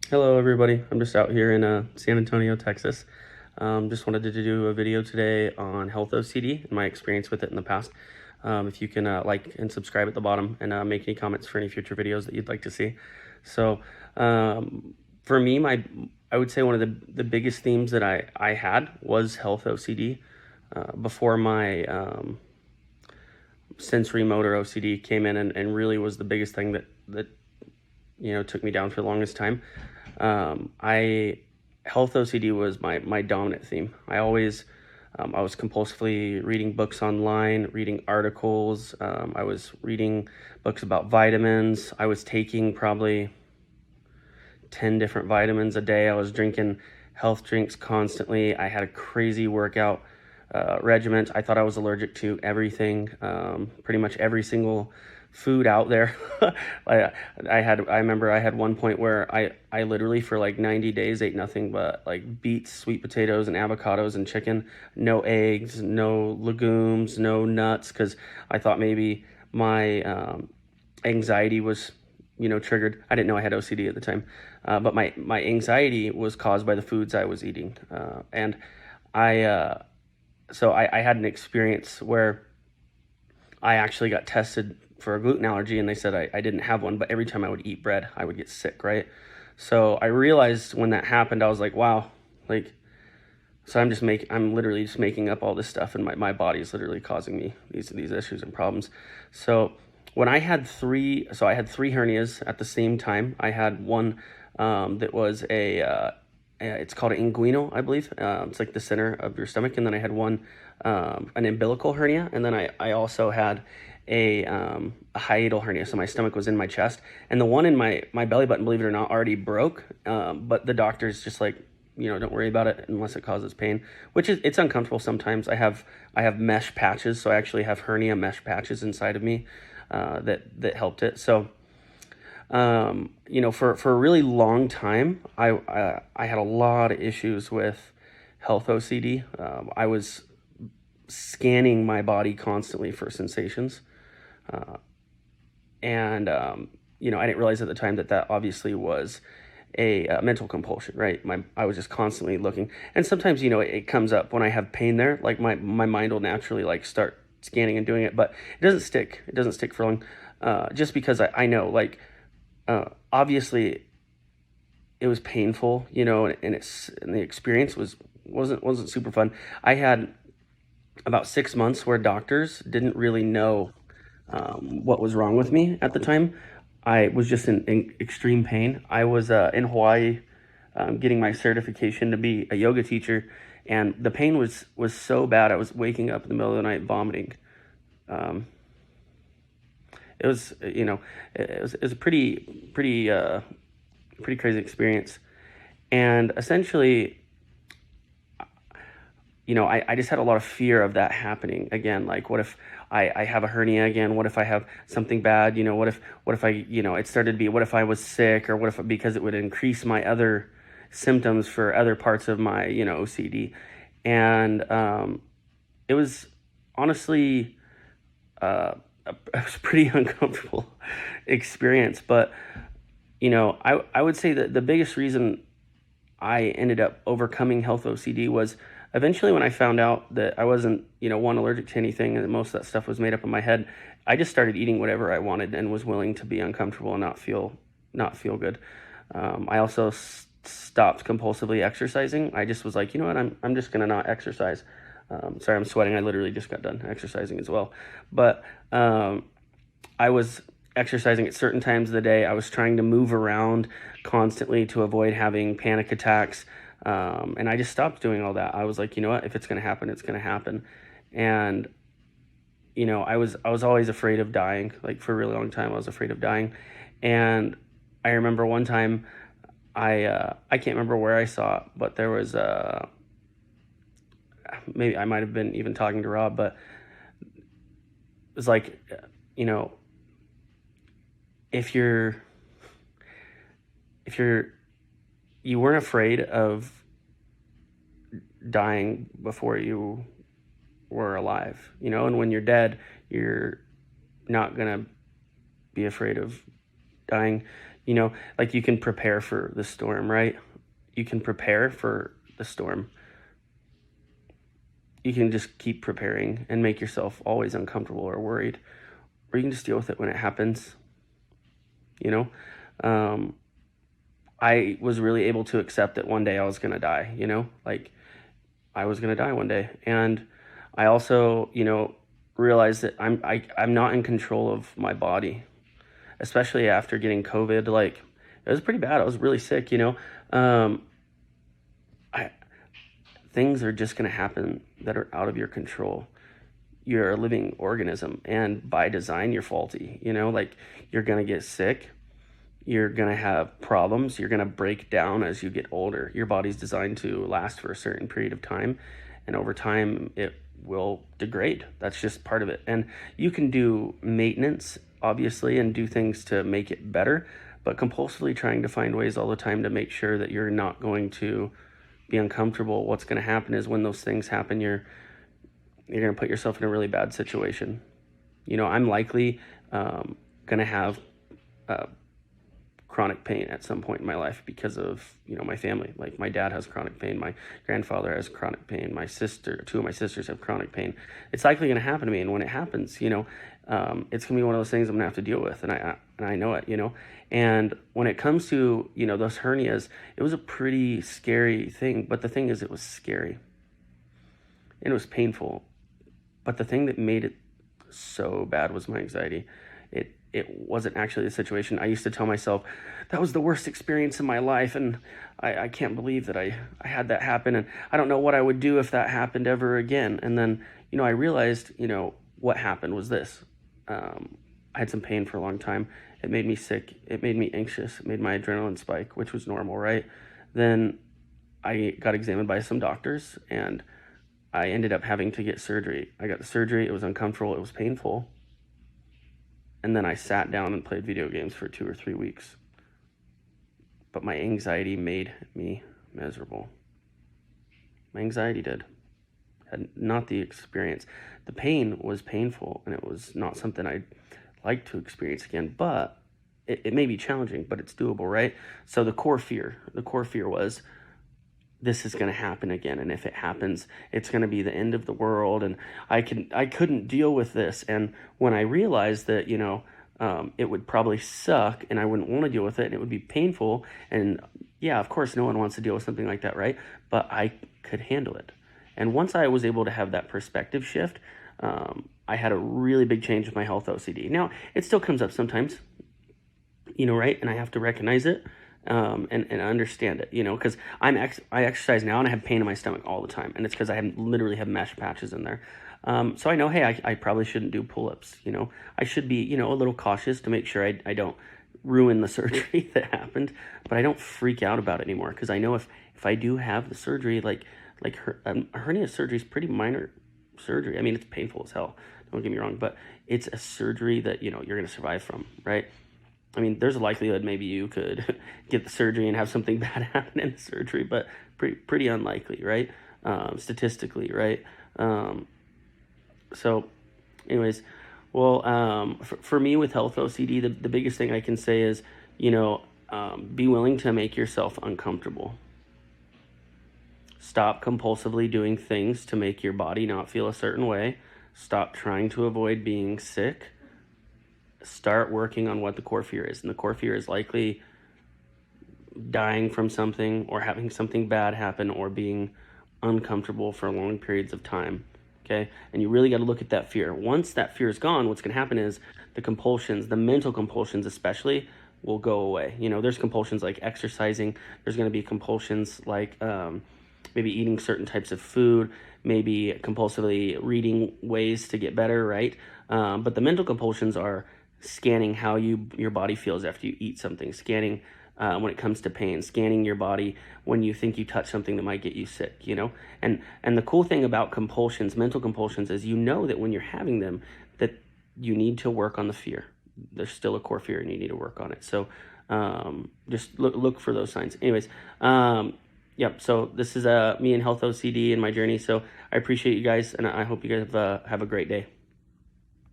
Hello everybody, I'm just out here in San Antonio, Texas. Just wanted to do a video today on Health OCD and my experience with it in the past. If you can like and subscribe at the bottom and make any comments for any future videos that you'd like to see. So for me, I would say one of the biggest themes that I had was Health OCD before my sensory motor OCD came in and really was the biggest thing that took me down for the longest time. I Health OCD was my dominant theme. I was compulsively reading books online, reading articles. I was reading books about vitamins. I was taking probably 10 different vitamins a day. I was drinking health drinks constantly. I had a crazy workout regiment. I thought I was allergic to everything, pretty much every single food out there. I remember I had one point where I literally for like 90 days ate nothing but like beets, sweet potatoes, and avocados and chicken. No eggs, no legumes, no nuts, because I thought maybe my anxiety was triggered. I didn't know I had OCD at the time, but my anxiety was caused by the foods I was eating, and I so I had an experience where I actually got tested for a gluten allergy, and they said I didn't have one, but every time I would eat bread, I would get sick, right? So I realized when that happened, I was like, wow, like, so I'm literally just making up all this stuff, and my body is literally causing me these issues and problems. So when I had three hernias at the same time. I had one that was it's called an inguinal, I believe. It's like the center of your stomach. And then I had one, an umbilical hernia. And then I also had a hiatal hernia. So my stomach was in my chest. And the one in my belly button, believe it or not, already broke. But the doctor's just like, don't worry about it unless it causes pain, it's uncomfortable sometimes. I have mesh patches. So I actually have hernia mesh patches inside of me that helped it. So for a really long time, I had a lot of issues with Health OCD. I was scanning my body constantly for sensations, and I didn't realize at the time that obviously was a mental compulsion, right? I was just constantly looking, and sometimes it comes up when I have pain there. Like my mind will naturally like start scanning and doing it, but it doesn't stick. It doesn't stick for long, just because I know like. Obviously it was painful, and the experience wasn't super fun. I had about 6 months where doctors didn't really know what was wrong with me at the time. I was just in extreme pain. I was in Hawaii getting my certification to be a yoga teacher, and the pain was so bad. I was waking up in the middle of the night vomiting. Um, it was it was a pretty crazy experience, and essentially I just had a lot of fear of that happening again. Like, what if I have a hernia again? What if I have something bad? What if I it started to be, what if I was sick, or what if, because it would increase my other symptoms for other parts of my OCD. And it was honestly it was a pretty uncomfortable experience. But I would say that the biggest reason I ended up overcoming Health OCD was eventually when I found out that I wasn't one, allergic to anything, and that most of that stuff was made up in my head. I just started eating whatever I wanted and was willing to be uncomfortable and not feel good. I also stopped compulsively exercising. I just was like, you know what, I'm just gonna not exercise. Sorry, I'm sweating. I literally just got done exercising as well. But I was exercising at certain times of the day. I was trying to move around constantly to avoid having panic attacks. And I just stopped doing all that. I was like, you know what, if it's going to happen, it's going to happen. And, I was always afraid of dying. Like, for a really long time, I was afraid of dying. And I remember one time I can't remember where I saw it, but there was maybe I might have been even talking to Rob, but it was like, you know, if you're you weren't afraid of dying before you were alive, and when you're dead, you're not gonna be afraid of dying, like you can prepare for the storm, right? You can prepare for the storm. You can just keep preparing and make yourself always uncomfortable or worried, or you can just deal with it when it happens. I was really able to accept that one day I was going to die, like I was going to die one day. And I also, realized that I'm not in control of my body, especially after getting COVID. Like, it was pretty bad. I was really sick, I things are just going to happen that are out of your control. You're a living organism, and by design you're faulty, like you're going to get sick. You're going to have problems. You're going to break down as you get older. Your body's designed to last for a certain period of time, and over time it will degrade. That's just part of it. And you can do maintenance, obviously, and do things to make it better, but compulsively trying to find ways all the time to make sure that you're not going to be uncomfortable. What's going to happen is when those things happen, you're going to put yourself in a really bad situation. I'm likely going to have chronic pain at some point in my life because of my family. Like, my dad has chronic pain, my grandfather has chronic pain, two of my sisters have chronic pain. It's likely going to happen to me, and when it happens, it's going to be one of those things I'm going to have to deal with, and I know it. And when it comes to those hernias, it was a pretty scary thing. But the thing is, it was scary and it was painful. But the thing that made it so bad was my anxiety. It wasn't actually the situation. I used to tell myself that was the worst experience in my life, and I can't believe that I had that happen, and I don't know what I would do if that happened ever again. And then I realized what happened was this. I had some pain for a long time. It made me sick. It made me anxious. It made my adrenaline spike, which was normal, right? Then I got examined by some doctors, and I ended up having to get surgery. I got the surgery. It was uncomfortable. It was painful. And then I sat down and played video games for 2 or 3 weeks. But my anxiety made me miserable. My anxiety did. Not the experience. The pain was painful, and it was not something I'd like to experience again. But it may be challenging, but it's doable, right? So the core fear was, this is going to happen again, and if it happens, it's going to be the end of the world, and I couldn't deal with this. And when I realized that it would probably suck, and I wouldn't want to deal with it, and it would be painful, and yeah, of course no one wants to deal with something like that, right? But I could handle it. And once I was able to have that perspective shift, I had a really big change with my health OCD. Now, it still comes up sometimes, right? And I have to recognize it. And understand it, because I exercise now, and I have pain in my stomach all the time, and it's because I literally have mesh patches in there. So I know, hey, I probably shouldn't do pull-ups. I should be, a little cautious to make sure I don't ruin the surgery that happened, but I don't freak out about it anymore, because I know if I do have the surgery, like a hernia surgery is pretty minor surgery. I mean, it's painful as hell. Don't get me wrong, but it's a surgery that you're going to survive from, right? I mean, there's a likelihood maybe you could get the surgery and have something bad happen in the surgery, but pretty unlikely, right? Statistically, right? So anyways, well, for me with health OCD, the biggest thing I can say is, be willing to make yourself uncomfortable. Stop compulsively doing things to make your body not feel a certain way. Stop trying to avoid being sick. Start working on what the core fear is. And the core fear is likely dying from something, or having something bad happen, or being uncomfortable for long periods of time. Okay? And you really got to look at that fear. Once that fear is gone, what's going to happen is the compulsions, the mental compulsions especially, will go away. There's compulsions like exercising. There's going to be compulsions like maybe eating certain types of food, maybe compulsively reading ways to get better, right? But the mental compulsions are scanning how your body feels after you eat something, scanning when it comes to pain, scanning your body when you think you touch something that might get you sick, And the cool thing about compulsions, mental compulsions, is that when you're having them, that you need to work on the fear. There's still a core fear, and you need to work on it. So just look for those signs. Anyways, yep, so this is me and Health OCD and my journey. So I appreciate you guys, and I hope you guys have a great day.